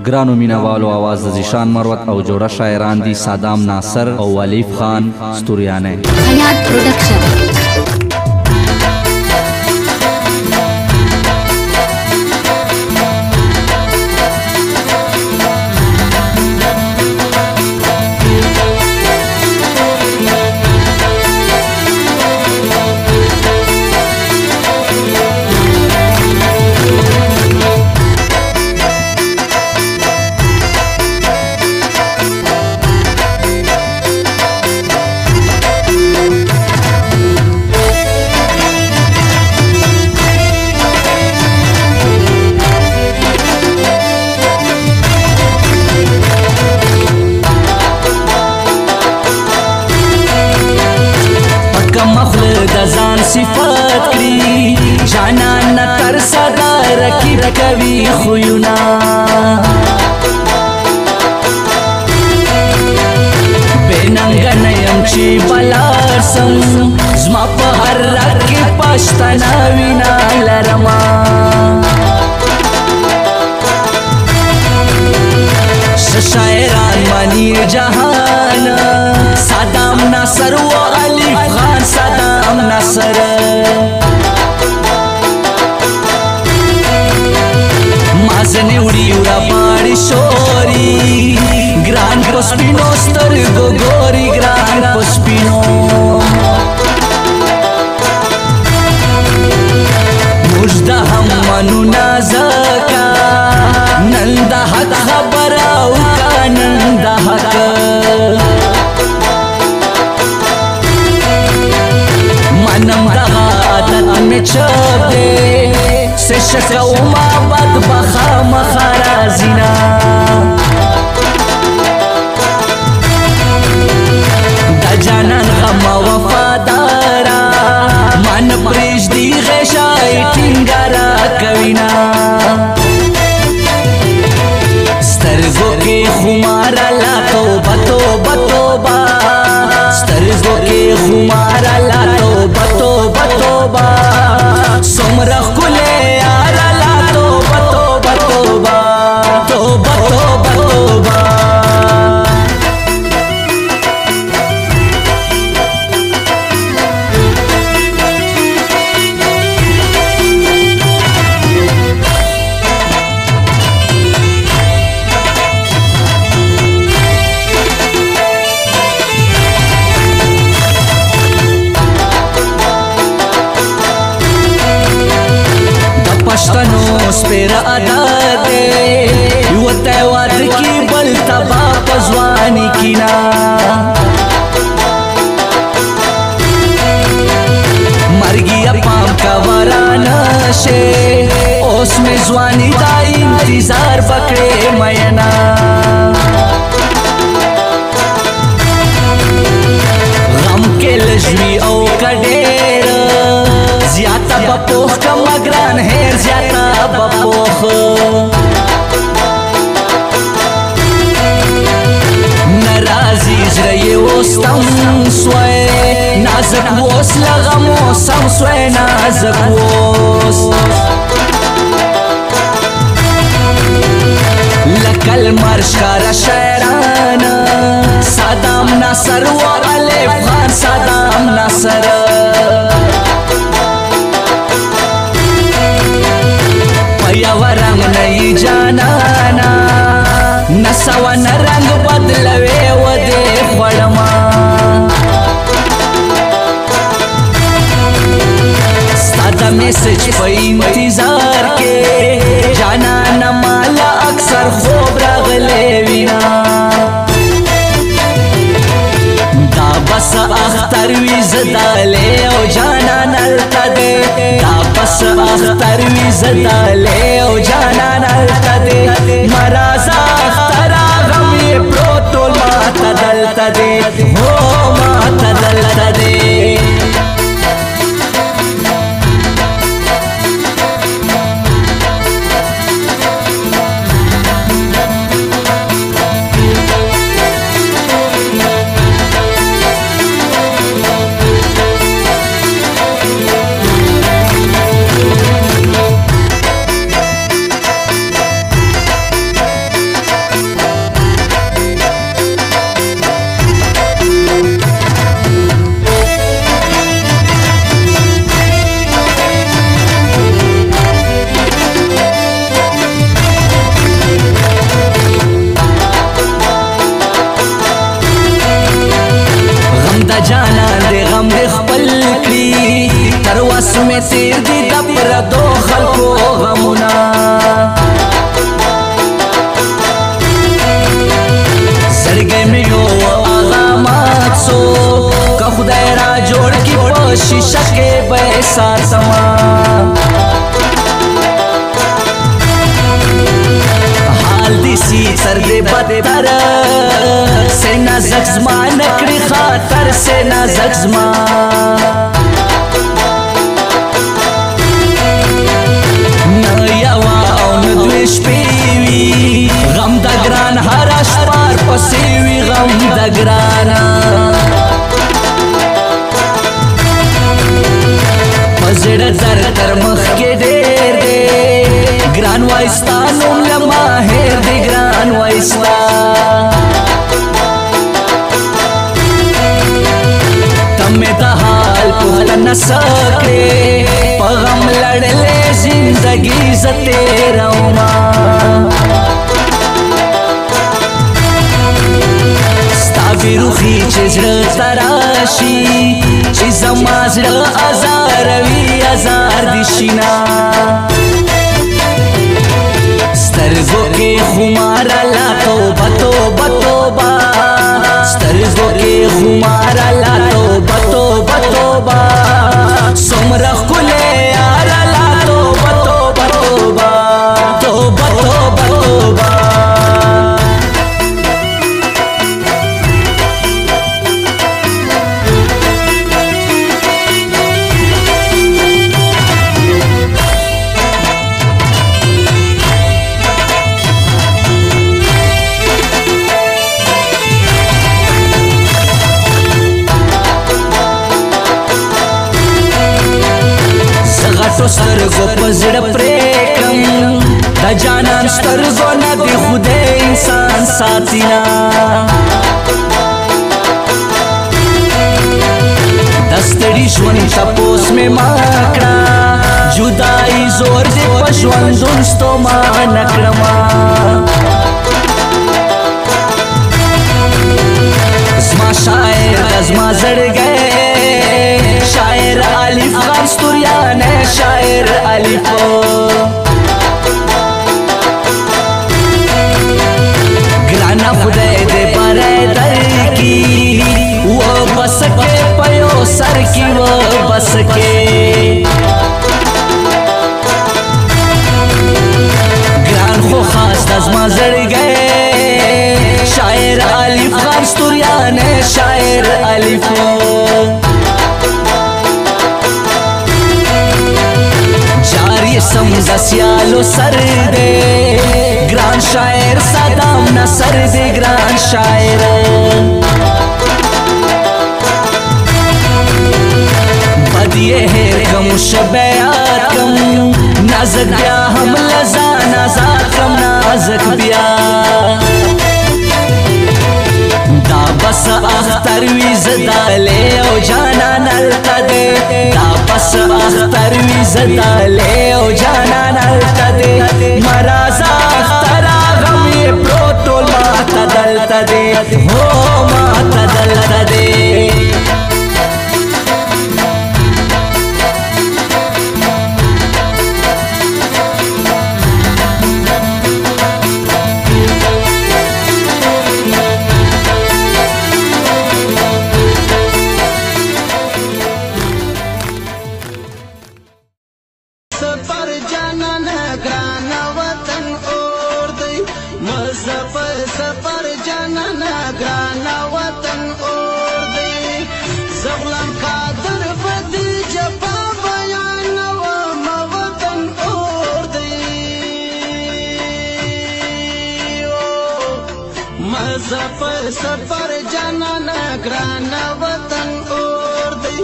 گرانو مینوالو آواز د زیشان مروت او جوړه شاعران دي صدام ناصر او ولیف خان ستوریانه. حیات پروڈکشن. دزان صفات کری جانان نتر صدا رکیب کوي خویونا بیننګ نیم چی بلار سم زما په هر رکی پښتنا وینا لرما شاعران منی جهان صدام ناصر و ولیف خان صدام ناصر مازنی وړي ورا باندې شوري ګران پسپینو سترګو ګوري ګران پسپینو مجدا هم منو نازکا نن د حق خبره وکړه نن د حق منم دغه عادت مې چپ دی څه شکه وما بد بخامخه راځينا د جانان غم وفادارا من پرېږدي غشای ټینګاره کوینا سترګو کې خماره لا توبه توبه توبه سترګو کې خماره لا توبه توبه توبه څومره ښکلې یاره لا توبه توبه توبه توبه توبه توبه پښتنو سپیره ادا دی یو ته واده کی بل تبا پزوانی کینا مرګي پام کا ورانه شه اوس می ځواني دا انتظار پکړې مینا غم کې لژوي او کډېر زیاته بپوخ کم گران هیر زیاته بپوخ نرازی زرئی وستم سوی نازک وس لغم وسم سوی نازک وس لکل مرش کار شیران صدام ناصر و ولیف خان صدام ناصر یو رنگ نئی جانانا نسوان رنگ بدلوی و دی خوڑما ستا دا میسج پا انتظار کے جانانا مالا اکثر خوب راغلے وینا دا بس اختر ویزدالے او جانانا التدے دا بس اختر ویزدالے او جانانا التدے مرازا اختر آغمی پروتول ماتا دلتدے ہو ماتا دلتدے शीशा के बैसा समा हाल दिसी सर दे बदतर से ना जख्मा नकड़ी खातर से ना जख्मा غم د ګران هر اشپار پسې وي غم د ګرانا په زړه در تر مخکې ډېر دی ګران وایستا نوم له ماهر دی ګران وایستا ته مې د حال پوښتنه څه کړې په غم لړلې زندګي زه تېرومه روخی چې زړه تراشي چې زما زړه ازاروي ازار دي شینا سترګو کې خمار لا توبه توبه توبه سترګو کې خمار لا توبه توبه توبه څومره ښکلې یار لا توبه توبه توبه توبه توبه توبه سترګو په زړه پرېږدم د جانان سترګو نه د خدای انسان ساتینا د ستړي ژوند تپوس مې ما کړه جدایي زور دې په ژوندون ستومانه کړمه زما شاعر د زما زړګی شاعر الف خان ستوریانه شاعر الف ګرانا خدای دې بارے درکی و بس کې پيو سر کی و بس کې ګران خو خاص دزما زړګی شاعر الف خان ستوریانه شاعر الف سم د سیالو سر دے ګران شاعر صدام نصر دے ګران شاعر بدیه هر کم شبیات کم نازک بیا هم لزا نازات کم نازک بیا دا بس اختر وی زداله او جانان التده دا بس اختر وی زداله او جانان التده مرازا اختر غم پروتول ما تدلتده هو ما تدلتده सफर जाना ग्राना वतन और दे जगलम कादर बदी जपा बयान वतन और दे सफर जाना ग्राना वतन और दे